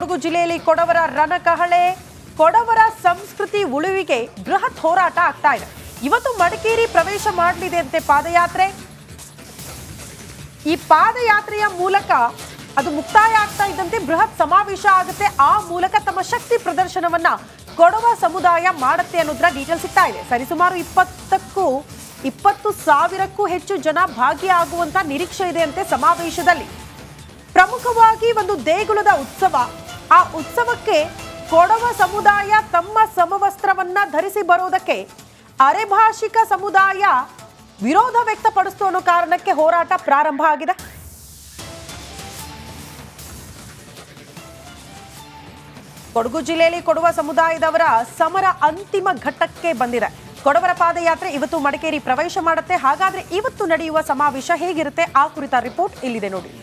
ಕೊಡಗು ಜಿಲ್ಲೆಯಲ್ಲಿ ಕೊಡವರ ರಣಕಹಳೆ, ಕೊಡವರ ಸಂಸ್ಕೃತಿ ಉಳಿವಿಗೆ ಬೃಹತ್ ಹೋರಾಟ ಆಗ್ತಾ ಇದೆ. ಇವತ್ತು ಮಡಿಕೇರಿ ಪ್ರವೇಶ ಮಾಡಲಿದೆ ಅಂತೆ ಪಾದಯಾತ್ರೆ. ಈ ಪಾದಯಾತ್ರೆಯ ಮೂಲಕ ಅದು ಮುಕ್ತಾಯ ಆಗ್ತಾ ಇದ್ದಂತೆ ಬೃಹತ್ ಸಮಾವೇಶ ಆಗುತ್ತೆ. ಆ ಮೂಲಕ ತಮ್ಮ ಶಕ್ತಿ ಪ್ರದರ್ಶನವನ್ನ ಕೊಡವ ಸಮುದಾಯ ಮಾಡುತ್ತೆ ಅನ್ನೋದ್ರ ಡೀಟೇಲ್ ಸಿಗ್ತಾ ಇದೆ. ಸರಿಸುಮಾರು 20,000ಕ್ಕೂ ಹೆಚ್ಚು ಜನ ಭಾಗಿಯಾಗುವಂತ ನಿರೀಕ್ಷೆ ಇದೆ ಅಂತೆ ಸಮಾವೇಶದಲ್ಲಿ. ಪ್ರಮುಖವಾಗಿ ಒಂದು ದೇಗುಲದ ಉತ್ಸವ. ಆ ಉತ್ಸವಕ್ಕೆ ಕೊಡವ ಸಮುದಾಯ ತಮ್ಮ ಸಮವಸ್ತ್ರವನ್ನ ಧರಿಸಿ ಬರೋದಕ್ಕೆ ಅರೆಭಾಷಿಕ ಸಮುದಾಯ ವಿರೋಧ ವ್ಯಕ್ತಪಡಿಸ್ತು ಅನ್ನೋ ಕಾರಣಕ್ಕೆ ಹೋರಾಟ ಪ್ರಾರಂಭ ಆಗಿದೆ. ಕೊಡಗು ಜಿಲ್ಲೆಯಲ್ಲಿ ಕೊಡವ ಸಮುದಾಯದವರ ಸಮರ ಅಂತಿಮ ಘಟ್ಟಕ್ಕೆ ಬಂದಿದೆ. ಕೊಡವರ ಪಾದಯಾತ್ರೆ ಇವತ್ತು ಮಡಿಕೇರಿ ಪ್ರವೇಶ ಮಾಡುತ್ತೆ. ಹಾಗಾದ್ರೆ ಇವತ್ತು ನಡೆಯುವ ಸಮಾವೇಶ ಹೇಗಿರುತ್ತೆ ಆ ಕುರಿತ ರಿಪೋರ್ಟ್ ಇಲ್ಲಿದೆ ನೋಡಿ.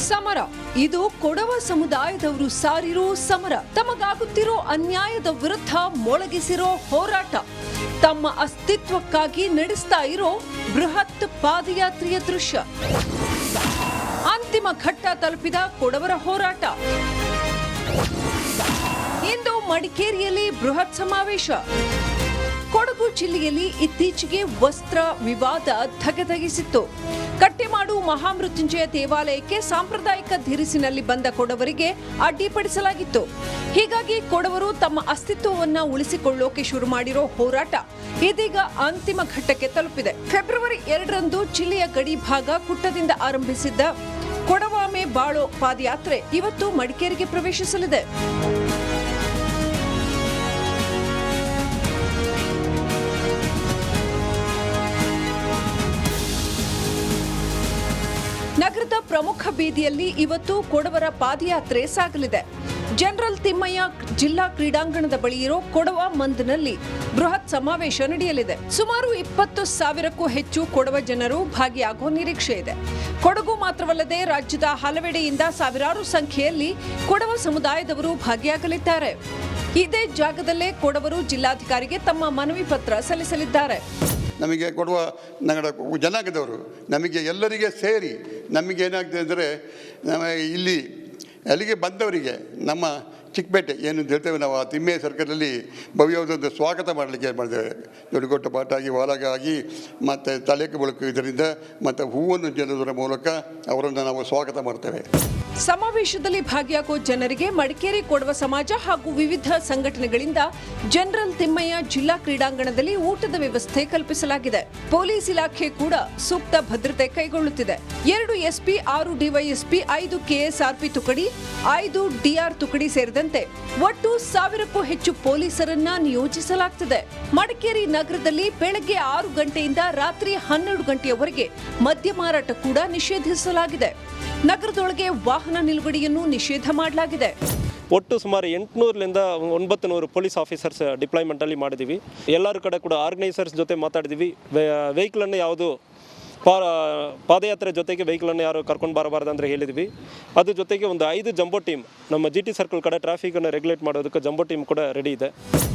ಸಮರ ಇದು ಕೊಡವ ಸಮುದಾಯದವರು ಸಾರಿರೋ ಸಮರ. ತಮಗಾಗುತ್ತಿರೋ ಅನ್ಯಾಯದ ವಿರುದ್ಧ ಮೊಳಗಿಸಿರೋ ಹೋರಾಟ, ತಮ್ಮ ಅಸ್ತಿತ್ವಕ್ಕಾಗಿ ನಡೆಸ್ತಾ ಇರೋ ಬೃಹತ್ ಪಾದಯಾತ್ರೆಯ ದೃಶ್ಯ. ಅಂತಿಮ ಘಟ್ಟ ತಲುಪಿದ ಕೊಡವರ ಹೋರಾಟ. ಇಂದು ಮಡಿಕೇರಿಯಲ್ಲಿ ಬೃಹತ್ ಸಮಾವೇಶ. ಕೊಡಗು ಜಿಲ್ಲೆಯಲ್ಲಿ ಇತ್ತೀಚೆಗೆ ವಸ್ತ್ರ ವಿವಾದ ಧಗಧಗಿಸಿತ್ತು. ಕಟ್ಟೆಮಾಡು ಮಹಾಮೃತ್ಯುಂಜಯ ದೇವಾಲಯಕ್ಕೆ ಸಾಂಪ್ರದಾಯಿಕ ಧಿರಿಸಿನಲ್ಲಿ ಬಂದ ಕೊಡವರಿಗೆ ಅಡ್ಡಿಪಡಿಸಲಾಗಿತ್ತು. ಹೀಗಾಗಿ ಕೊಡವರು ತಮ್ಮ ಅಸ್ತಿತ್ವವನ್ನ ಉಳಿಸಿಕೊಳ್ಳೋಕೆ ಶುರು ಮಾಡಿರೋ ಹೋರಾಟ ಇದೀಗ ಅಂತಿಮ ಘಟ್ಟಕ್ಕೆ ತಲುಪಿದೆ. ಫೆಬ್ರವರಿ 2ರಂದು ಜಿಲ್ಲೆಯ ಗಡಿ ಭಾಗ ಕುಟ್ಟದಿಂದ ಆರಂಭಿಸಿದ್ದ ಕೊಡವಾಮೆ ಬಾಳೋ ಪಾದಯಾತ್ರೆ ಇವತ್ತು ಮಡಿಕೇರಿಗೆ ಪ್ರವೇಶಿಸಲಿದೆ. ನಗರದ ಪ್ರಮುಖ ಬೀದಿಯಲ್ಲಿ ಇವತ್ತು ಕೊಡವರ ಪಾದಯಾತ್ರೆ ಸಾಗಲಿದೆ. ಜನರಲ್ ತಿಮ್ಮಯ್ಯ ಜಿಲ್ಲಾ ಕ್ರೀಡಾಂಗಣದ ಬಳಿ ಇರೋ ಕೊಡವ ಮಂದ್ನಲ್ಲಿ ಬೃಹತ್ ಸಮಾವೇಶ ನಡೆಯಲಿದೆ. ಸುಮಾರು 20,000ಕ್ಕೂ ಹೆಚ್ಚು ಕೊಡವ ಜನರು ಭಾಗಿಯಾಗುವ ನಿರೀಕ್ಷೆ ಇದೆ. ಕೊಡಗು ಮಾತ್ರವಲ್ಲದೆ ರಾಜ್ಯದ ಹಲವೆಡೆಯಿಂದ ಸಾವಿರಾರು ಸಂಖ್ಯೆಯಲ್ಲಿ ಕೊಡವ ಸಮುದಾಯದವರು ಭಾಗಿಯಾಗಲಿದ್ದಾರೆ. ಇದೇ ಜಾಗದಲ್ಲೇ ಕೊಡವರು ಜಿಲ್ಲಾಧಿಕಾರಿಗೆ ತಮ್ಮ ಮನವಿ ಪತ್ರ ಸಲ್ಲಿಸಲಿದ್ದಾರೆ. ನಮಗೆ ಕೊಡುವ ನಗರ ಜನಾಂಗದವರು ನಮಗೆ ಎಲ್ಲರಿಗೆ ಸೇರಿ ನಮಗೇನಾಗ್ತದೆ ಅಂದರೆ ಇಲ್ಲಿ ಅಲ್ಲಿಗೆ ಬಂದವರಿಗೆ ನಮ್ಮ ಚಿಕ್ಕಪೇಟೆ ಏನು ಹೇಳ್ತೇವೆ ನಾವು ಆ ತಿಮ್ಮೆಯ ಸರ್ಕಲಲ್ಲಿ ಭವ್ಯವಾದೊಂದು ಸ್ವಾಗತ ಮಾಡಲಿಕ್ಕೆ ಮಾಡಿದ್ದೇವೆ. ದೊಡ್ಡಗೊಟ್ಟ ಪಾಟಾಗಿ ವಾಲಗಾಗಿ ಮತ್ತು ತಲೆಗೆ ಬಳಕು ಇದರಿಂದ ಮತ್ತು ಹೂವನ್ನು ಚೆಲ್ಲುವುದರ ಮೂಲಕ ಅವರನ್ನು ನಾವು ಸ್ವಾಗತ ಮಾಡ್ತೇವೆ. ಸಮಾವೇಶದಲ್ಲಿ ಭಾಗಿಯಾಗುವ ಜನರಿಗೆ ಮಡಿಕೇರಿ ಕೊಡವ ಸಮಾಜ ಹಾಗೂ ವಿವಿಧ ಸಂಘಟನೆಗಳಿಂದ ಜನರಲ್ ತಿಮ್ಮಯ್ಯ ಜಿಲ್ಲಾ ಕ್ರೀಡಾಂಗಣದಲ್ಲಿ ಊಟದ ವ್ಯವಸ್ಥೆ ಕಲ್ಪಿಸಲಾಗಿದೆ. ಪೊಲೀಸ್ ಇಲಾಖೆ ಕೂಡ ಸೂಕ್ತ ಭದ್ರತೆ ಕೈಗೊಳ್ಳುತ್ತಿದೆ. 2 ಎಸ್ಪಿ, 6 ಡಿವೈಎಸ್ಪಿ, 5 ಕೆಎಸ್ಆರ್ಪಿ ತುಕಡಿ, 5 ಡಿಆರ್ ತುಕಡಿ ಸೇರಿದಂತೆ ಒಟ್ಟು 1000ಕ್ಕೂ ಹೆಚ್ಚು ಪೊಲೀಸರನ್ನ ನಿಯೋಜಿಸಲಾಗುತ್ತಿದೆ. ಮಡಿಕೇರಿ ನಗರದಲ್ಲಿ ಬೆಳಗ್ಗೆ 6 ಗಂಟೆಯಿಂದ ರಾತ್ರಿ 12 ಗಂಟೆಯವರೆಗೆ ಮದ್ಯ ಮಾರಾಟ ಕೂಡ ನಿಷೇಧಿಸಲಾಗಿದೆ. ನಗರದೊಳಗೆ ವಾಹನ ನಿಲುಗಡೆಯನ್ನು ನಿಷೇಧ ಮಾಡಲಾಗಿದೆ. ಒಟ್ಟು ಸುಮಾರು 800ರಿಂದ 900 ಪೊಲೀಸ್ ಆಫೀಸರ್ಸ್ ಡಿಪ್ಲಾಯ್ಮೆಂಟಲ್ಲಿ ಮಾಡಿದ್ದೀವಿ. ಎಲ್ಲರ ಕಡೆ ಕೂಡ ಆರ್ಗನೈಸರ್ಸ್ ಜೊತೆ ಮಾತಾಡಿದ್ದೀವಿ. ವೆಹಿಕಲನ್ನು ಯಾವುದು ಪಾದಯಾತ್ರೆ ಜೊತೆಗೆ ವೆಹಿಕಲನ್ನು ಯಾರು ಕರ್ಕೊಂಡು ಬರಬಾರ್ದು ಅಂದರೆ ಹೇಳಿದ್ವಿ. ಅದ್ರ ಜೊತೆಗೆ ಒಂದು 5 ಜಂಬೋ ಟೀಮ್ ನಮ್ಮ GT ಸರ್ಕಲ್ ಕಡೆ ಟ್ರಾಫಿಕನ್ನು ರೆಗ್ಯುಲೇಟ್ ಮಾಡೋದಕ್ಕೆ ಜಂಬೋ ಟೀಮ್ ಕೂಡ ರೆಡಿ ಇದೆ.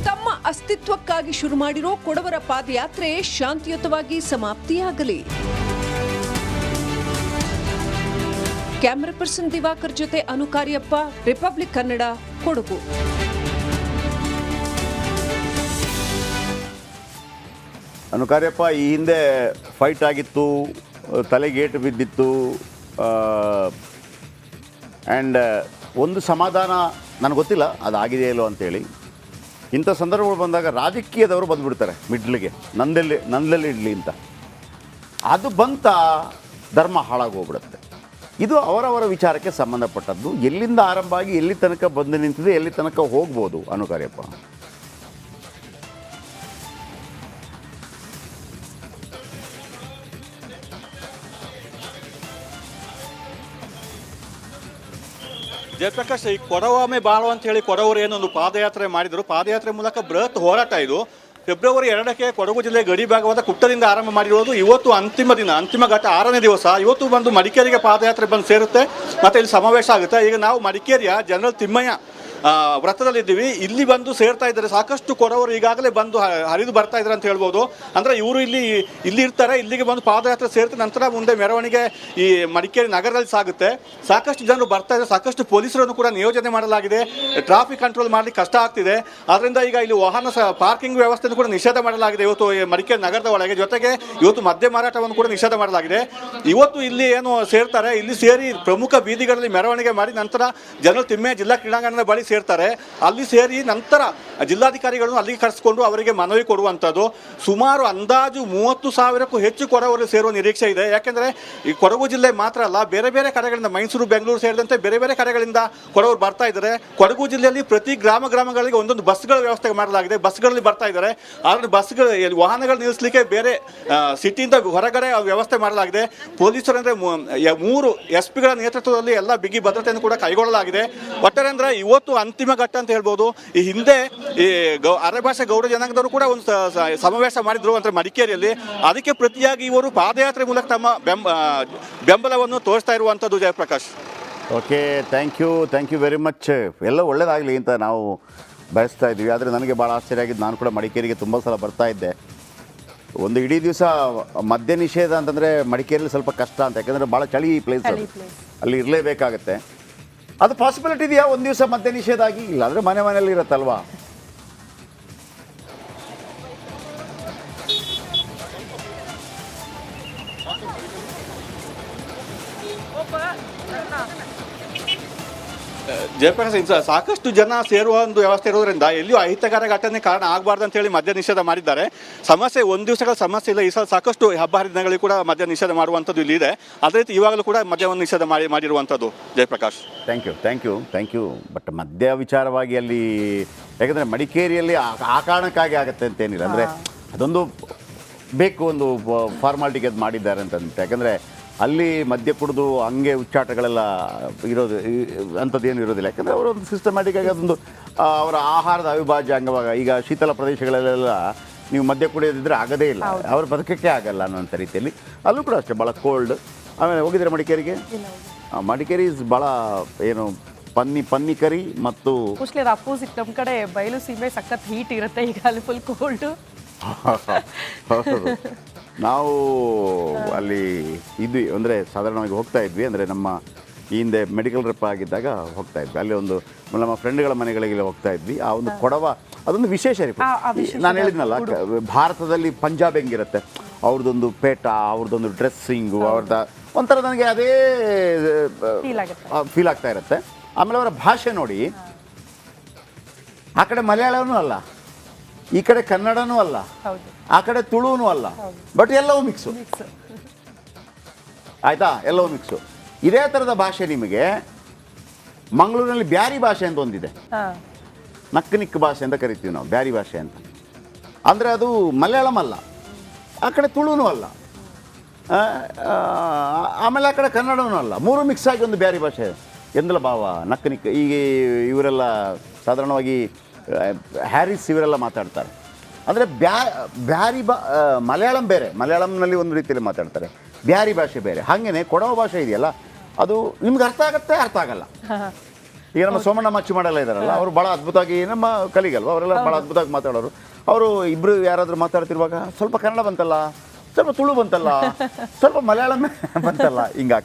ತಮ್ಮ ಅಸ್ತಿತ್ವಕ್ಕಾಗಿ ಶುರು ಮಾಡಿರೋ ಕೊಡವರ ಪಾದಯಾತ್ರೆ ಶಾಂತಿಯುತವಾಗಿ ಸಮಾಪ್ತಿಯಾಗಲಿ. ಕ್ಯಾಮರಾ ಪರ್ಸನ್ ದಿವಾಕರ್ ಜೊತೆ ಅನುಕಾರ್ಯಪ್ಪ, ರಿಪಬ್ಲಿಕ್ ಕನ್ನಡ, ಕೊಡಗು. ಅನುಕಾರ್ಯಪ್ಪ, ಈ ಹಿಂದೆ ಫೈಟ್ ಆಗಿತ್ತು, ತಲೆಗೇಟು ಬಿದ್ದಿತ್ತು, ಆ್ಯಂಡ್ ಒಂದು ಸಮಾಧಾನ ನನಗೆ ಗೊತ್ತಿಲ್ಲ ಅದಾಗಿದೆ ಇಲ್ಲೋ ಅಂತೇಳಿ. ಇಂಥ ಸಂದರ್ಭಗಳು ಬಂದಾಗ ರಾಜಕೀಯದವರು ಬಂದುಬಿಡ್ತಾರೆ ಮಿಡ್ಲಿಗೆ, ನಂದಲ್ಲಿ ಇಡಲಿ ಅಂತ. ಅದು ಬಂತ ಧರ್ಮ ಹಾಳಾಗೋಗ್ಬಿಡುತ್ತೆ. ಇದು ಅವರವರ ವಿಚಾರಕ್ಕೆ ಸಂಬಂಧಪಟ್ಟದ್ದು. ಎಲ್ಲಿಂದ ಆರಂಭ ಆಗಿ ಎಲ್ಲಿ ತನಕ ಬಂದು ನಿಂತಿದೆ, ಎಲ್ಲಿ ತನಕ ಹೋಗ್ಬೋದು ಅನುಕಾರ್ಯಪ್ಪ? ಜಯಪ್ರಕಾಶ್, ಈ ಕೊಡವಾಮೆ ಬಾಳು ಅಂತ ಹೇಳಿ ಕೊಡವರು ಏನೊಂದು ಪಾದಯಾತ್ರೆ ಮಾಡಿದರು. ಪಾದಯಾತ್ರೆ ಮೂಲಕ ಬೃಹತ್ ಹೋರಾಟ ಇದು. ಫೆಬ್ರವರಿ 2ಕ್ಕೆ ಕೊಡಗು ಜಿಲ್ಲೆ ಗಡಿ ಭಾಗವಾದ ಕುಟ್ಟದಿಂದ ಆರಂಭ ಮಾಡಿರೋದು. ಇವತ್ತು ಅಂತಿಮ ದಿನ, ಅಂತಿಮ ಘಟ್ಟ 6ನೇ ದಿವಸ. ಇವತ್ತು ಬಂದು ಮಡಿಕೇರಿಗೆ ಪಾದಯಾತ್ರೆ ಬಂದು ಸೇರುತ್ತೆ ಮತ್ತು ಇಲ್ಲಿ ಸಮಾವೇಶ ಆಗುತ್ತೆ. ಈಗ ನಾವು ಮಡಿಕೇರಿಯ ಜನರಲ್ ತಿಮ್ಮಯ್ಯ ವ್ರತದಲ್ಲಿದ್ದೀವಿ. ಇಲ್ಲಿ ಬಂದು ಸೇರ್ತಾ ಇದ್ದಾರೆ ಸಾಕಷ್ಟು ಕೊಡವರು ಈಗಾಗಲೇ ಬಂದು ಹರಿದು ಬರ್ತಾ ಇದ್ದಾರೆ ಅಂತ ಹೇಳ್ಬೋದು. ಅಂದರೆ ಇವರು ಇಲ್ಲಿ ಇರ್ತಾರೆ, ಇಲ್ಲಿಗೆ ಬಂದು ಪಾದಯಾತ್ರೆ ಸೇರ್ತಾರೆ, ನಂತರ ಮುಂದೆ ಮೆರವಣಿಗೆ ಈ ಮಡಿಕೇರಿ ನಗರದಲ್ಲಿ ಸಾಗುತ್ತೆ. ಸಾಕಷ್ಟು ಜನರು ಬರ್ತಾ ಇದ್ದಾರೆ, ಸಾಕಷ್ಟು ಪೊಲೀಸರನ್ನು ಕೂಡ ನಿಯೋಜನೆ ಮಾಡಲಾಗಿದೆ. ಟ್ರಾಫಿಕ್ ಕಂಟ್ರೋಲ್ ಮಾಡಲಿಕ್ಕೆ ಕಷ್ಟ ಆಗ್ತಿದೆ. ಆದ್ದರಿಂದ ಈಗ ಇಲ್ಲಿ ವಾಹನ ಪಾರ್ಕಿಂಗ್ ವ್ಯವಸ್ಥೆಯನ್ನು ಕೂಡ ನಿಷೇಧ ಮಾಡಲಾಗಿದೆ ಇವತ್ತು ಮಡಿಕೇರಿ ನಗರದ ಒಳಗೆ. ಜೊತೆಗೆ ಇವತ್ತು ಮದ್ಯ ಮಾರಾಟವನ್ನು ಕೂಡ ನಿಷೇಧ ಮಾಡಲಾಗಿದೆ. ಇವತ್ತು ಇಲ್ಲಿ ಏನು ಸೇರ್ತಾರೆ, ಇಲ್ಲಿ ಸೇರಿ ಪ್ರಮುಖ ಬೀದಿಗಳಲ್ಲಿ ಮೆರವಣಿಗೆ ಮಾಡಿ ನಂತರ ಜನರಲ್ ತಿಮ್ಮಯ್ಯ ಜಿಲ್ಲಾ ಕ್ರೀಡಾಂಗಣದ ಬಳಿ ಸೇರ್ತಾರೆ. ಅಲ್ಲಿ ಸೇರಿ ನಂತರ ಜಿಲ್ಲಾಧಿಕಾರಿಗಳನ್ನು ಅಲ್ಲಿಗೆ ಕರೆಸಿಕೊಂಡು ಅವರಿಗೆ ಮನವಿ ಕೊಡುವಂಥದ್ದು. ಸುಮಾರು ಅಂದಾಜು 30,000ಕ್ಕೂ ಹೆಚ್ಚು ಕೊಡವರು ಸೇರುವ ನಿರೀಕ್ಷೆ ಇದೆ. ಯಾಕೆಂದರೆ ಈ ಕೊಡಗು ಜಿಲ್ಲೆ ಮಾತ್ರ ಅಲ್ಲ, ಬೇರೆ ಬೇರೆ ಕಡೆಗಳಿಂದ ಮೈಸೂರು, ಬೆಂಗಳೂರು ಸೇರಿದಂತೆ ಬೇರೆ ಬೇರೆ ಕಡೆಗಳಿಂದ ಕೊಡವರು ಬರ್ತಾ ಇದ್ದಾರೆ. ಕೊಡಗು ಜಿಲ್ಲೆಯಲ್ಲಿ ಪ್ರತಿ ಗ್ರಾಮಗಳಿಗೆ ಒಂದೊಂದು ಬಸ್ಗಳ ವ್ಯವಸ್ಥೆ ಮಾಡಲಾಗಿದೆ. ಬಸ್ಗಳಲ್ಲಿ ಬರ್ತಾ ಇದ್ದಾರೆ. ಆದರೆ ಬಸ್ಗಳು ವಾಹನಗಳು ನಿಲ್ಲಿಸಲಿಕ್ಕೆ ಬೇರೆ ಸಿಟಿಯಿಂದ ಹೊರಗಡೆ ವ್ಯವಸ್ಥೆ ಮಾಡಲಾಗಿದೆ. ಪೊಲೀಸರಂದ್ರೆ 3 SP ಗಳ ನೇತೃತ್ವದಲ್ಲಿ ಎಲ್ಲ ಬಿಗಿ ಭದ್ರತೆಯನ್ನು ಕೂಡ ಕೈಗೊಳ್ಳಲಾಗಿದೆ. ಒಟ್ಟಾರೆ ಅಂದ್ರೆ ಇವತ್ತು ಅಂತಿಮ ಘಟ್ಟ ಅಂತ ಹೇಳ್ಬೋದು. ಈ ಹಿಂದೆ ಈ ಅರೆಭಾಷೆ ಗೌಡ ಜನಾಂಗದವರು ಕೂಡ ಒಂದು ಸಮಾವೇಶ ಮಾಡಿದ್ರು ಅಂತ ಮಡಿಕೇರಿಯಲ್ಲಿ. ಅದಕ್ಕೆ ಪ್ರತಿಯಾಗಿ ಇವರು ಪಾದಯಾತ್ರೆ ಮೂಲಕ ತಮ್ಮ ಬೆಂಬಲವನ್ನು ತೋರಿಸ್ತಾ ಇರುವಂಥದ್ದು. Jayaprakash, okay, thank you very much. ಎಲ್ಲ ಒಳ್ಳೇದಾಗಲಿ ಅಂತ ನಾವು ಬಯಸ್ತಾ ಇದ್ವಿ. ಆದರೆ ನನಗೆ ಭಾಳ ಆಶ್ಚರ್ಯ ಆಗಿದ್ದು, ನಾನು ಕೂಡ ಮಡಿಕೇರಿಗೆ ತುಂಬ ಸಲ ಬರ್ತಾ ಇದ್ದೆ. ಒಂದು ಇಡೀ ದಿವಸ ಮದ್ಯ ನಿಷೇಧ ಅಂತಂದರೆ ಮಡಿಕೇರಿಯಲ್ಲಿ ಸ್ವಲ್ಪ ಕಷ್ಟ ಅಂತ, ಯಾಕಂದರೆ ಭಾಳ ಚಳಿ ಪ್ಲೇಸ್ ಅದು, ಅಲ್ಲಿ ಇರಲೇಬೇಕಾಗತ್ತೆ. ಅದು ಪಾಸಿಬಿಲಿಟಿ ಇದೆಯಾ ಒಂದು ದಿವಸ ಮದ್ಯ ನಿಷೇಧ ಆಗಿ? ಇಲ್ಲ ಅಂದರೆ ಮನೆಯಲ್ಲಿ ಇರುತ್ತಲ್ವಾ. ಜಯಪ್ರಕಾಶ್, ಸಾಕಷ್ಟು ಜನ ಸೇರುವ ಒಂದು ವ್ಯವಸ್ಥೆ ಇರೋದ್ರಿಂದ ಎಲ್ಲಿಯೂ ಅಹಿತಕರ ಘಟನೆ ಕಾರಣ ಆಗಬಾರ್ದು ಅಂತ ಹೇಳಿ ಮದ್ಯ ನಿಷೇಧ ಮಾಡಿದ್ದಾರೆ. ಸಮಸ್ಯೆ ಒಂದು ದಿವಸಗಳ ಸಮಸ್ಯೆ ಇಲ್ಲ. ಈ ಸಲ ಸಾಕಷ್ಟು ಹಬ್ಬ ಹರಿದಿನಗಳಿಗೆ ಕೂಡ ಮದ್ಯ ನಿಷೇಧ ಮಾಡುವಂಥದ್ದು ಇಲ್ಲಿ ಇದೆ. ಅದೇ ರೀತಿ ಇವಾಗಲೂ ಕೂಡ ಮದ್ಯವನ್ನು ನಿಷೇಧ ಮಾಡಿರುವಂಥದ್ದು. Jayaprakash, thank you. ಬಟ್ ಮದ್ಯ ವಿಚಾರವಾಗಿ ಅಲ್ಲಿ, ಯಾಕಂದರೆ ಮಡಿಕೇರಿಯಲ್ಲಿ ಆ ಕಾರಣಕ್ಕಾಗಿ ಆಗುತ್ತೆ ಅಂತೇನಿಲ್ಲ. ಅಂದರೆ ಅದೊಂದು ಬೇಕು, ಒಂದು ಫಾರ್ಮಾಲಿಟಿಗೆ ಅದು ಮಾಡಿದ್ದಾರೆ ಅಂತ. ಯಾಕಂದರೆ ಅಲ್ಲಿ ಮದ್ಯ ಕುಡಿದು ಹಂಗೆ ಉಚ್ಚಾಟಗಳೆಲ್ಲ ಇರೋದು ಅಂಥದ್ದೇನು ಇರೋದಿಲ್ಲ. ಯಾಕಂದರೆ ಅವರೊಂದು ಸಿಸ್ಟಮ್ಯಾಟಿಕ್ಕಾಗಿ ಅದೊಂದು ಅವರ ಆಹಾರದ ಅವಿಭಾಜ್ಯ ಅಂಗವಾಗ. ಈಗ ಶೀತಲ ಪ್ರದೇಶಗಳಲ್ಲೆಲ್ಲ ನೀವು ಮದ್ಯ ಕುಡಿಯೋದಿದ್ರೆ ಆಗೋದೇ ಇಲ್ಲ, ಅವ್ರ ಬದುಕಕ್ಕೆ ಆಗಲ್ಲ ಅನ್ನೋಂಥ ರೀತಿಯಲ್ಲಿ. ಅಲ್ಲೂ ಕೂಡ ಅಷ್ಟೇ ಭಾಳ ಕೋಲ್ಡ್. ಆಮೇಲೆ ಹೋಗಿದ್ರೆ ಮಡಿಕೇರಿಗೆ? ಮಡಿಕೇರಿ ಭಾಳ ಏನು ಪನ್ನಿ ಕರಿ ಮತ್ತು ಅಪೋಸಿಟ್ ನಮ್ಮ ಕಡೆ ಬಯಲು ಸೀಮೆ ಸಖತ್ ಹೀಟ್ ಇರುತ್ತೆ. ಈಗ ಅಲ್ಲಿ ಫುಲ್ ಕೋಲ್ಡ್. ನಾವು ಅಲ್ಲಿ ಇದ್ವಿ, ಅಂದರೆ ಸಾಧಾರಣವಾಗಿ ಹೋಗ್ತಾ ಇದ್ವಿ. ಅಂದರೆ ನಮ್ಮ ಈ ಹಿಂದೆ ಮೆಡಿಕಲ್ ರೆಪ್ ಆಗಿದ್ದಾಗ ಹೋಗ್ತಾ ಇದ್ವಿ. ಅಲ್ಲಿ ಒಂದು ನಮ್ಮ ಫ್ರೆಂಡ್ಗಳ ಮನೆಗಳಿಗೆಲ್ಲ ಹೋಗ್ತಾ ಇದ್ವಿ. ಆ ಒಂದು ಕೊಡವ ಅದೊಂದು ವಿಶೇಷ ರೀ. ನಾನು ಹೇಳಿದ್ನಲ್ಲ, ಭಾರತದಲ್ಲಿ ಪಂಜಾಬ್ ಹೆಂಗಿರುತ್ತೆ, ಅವ್ರದ್ದೊಂದು ಪೇಟ, ಅವ್ರದ್ದೊಂದು ಡ್ರೆಸ್ಸಿಂಗು, ಅವ್ರದ್ದು ಒಂಥರ ನನಗೆ ಅದೇ ಫೀಲ್ ಆಗ್ತಾ ಇರುತ್ತೆ. ಆಮೇಲೆ ಅವರ ಭಾಷೆ ನೋಡಿ, ಆ ಕಡೆ ಮಲಯಾಳನೂ ಅಲ್ಲ, ಈ ಕಡೆ ಕನ್ನಡನೂ ಅಲ್ಲ, ಆ ಕಡೆ ತುಳುನೂ ಅಲ್ಲ, ಬಟ್ ಎಲ್ಲವೂ ಮಿಕ್ಸು. ಆಯಿತಾ, ಎಲ್ಲವೂ ಮಿಕ್ಸು. ಇದೇ ಥರದ ಭಾಷೆ ನಿಮಗೆ ಮಂಗಳೂರಿನಲ್ಲಿ ಬ್ಯಾರಿ ಭಾಷೆ ಅಂತ ಒಂದಿದೆ. ನಕ್ಕನಿಕ್ ಭಾಷೆ ಅಂತ ಕರಿತೀವಿ ನಾವು, ಬ್ಯಾರಿ ಭಾಷೆ ಅಂತ. ಅಂದರೆ ಅದು ಮಲಯಾಳಂ ಅಲ್ಲ, ಆ ಕಡೆ ತುಳುನೂ ಅಲ್ಲ, ಆಮೇಲೆ ಆ ಕಡೆ ಕನ್ನಡನೂ ಅಲ್ಲ, 3 ಮಿಕ್ಸ್ ಆಗಿ ಒಂದು ಬ್ಯಾರಿ ಭಾಷೆ. ಎಂದಲ ಭಾವ, ನಕ್ಕನಿಕ್. ಈಗ ಇವರೆಲ್ಲ ಸಾಧಾರಣವಾಗಿ ಹ್ಯಾರಿಸ್ ಇವರೆಲ್ಲ ಮಾತಾಡ್ತಾರೆ. ಅಂದರೆ ಬ್ಯಾರಿ ಮಲಯಾಳಂ ಬೇರೆ, ಮಲಯಾಳಂನಲ್ಲಿ ಒಂದು ರೀತಿಯಲ್ಲಿ ಮಾತಾಡ್ತಾರೆ, ಬ್ಯಾರಿ ಭಾಷೆ ಬೇರೆ. ಹಾಗೇನೆ ಕೊಡವ ಭಾಷೆ ಇದೆಯಲ್ಲ, ಅದು ನಿಮ್ಗೆ ಅರ್ಥ ಆಗುತ್ತೆ, ಅರ್ಥ ಆಗಲ್ಲ. ಈಗ ನಮ್ಮ ಸೋಮಣ್ಣ ಮಚ್ಚಿಮಾಡೆಲ್ಲ ಇದ್ದಾರಲ್ಲ, ಅವರು ಭಾಳ ಅದ್ಭುತವಾಗಿ, ನಮ್ಮ ಕಲಿಗಲ್ವ, ಅವರೆಲ್ಲ ಭಾಳ ಅದ್ಭುತವಾಗಿ ಮಾತಾಡೋರು. ಅವರು ಇಬ್ಬರು ಯಾರಾದರೂ ಮಾತಾಡ್ತಿರುವಾಗ ಸ್ವಲ್ಪ ಕನ್ನಡ ಬಂತಲ್ಲ, ಸ್ವಲ್ಪ ತುಳು ಬಂತಲ್ಲ, ಸ್ವಲ್ಪ ಮಲಯಾಳಂ ಬಂತಲ್ಲ, ಹಿಂಗಾಗ್ತದೆ.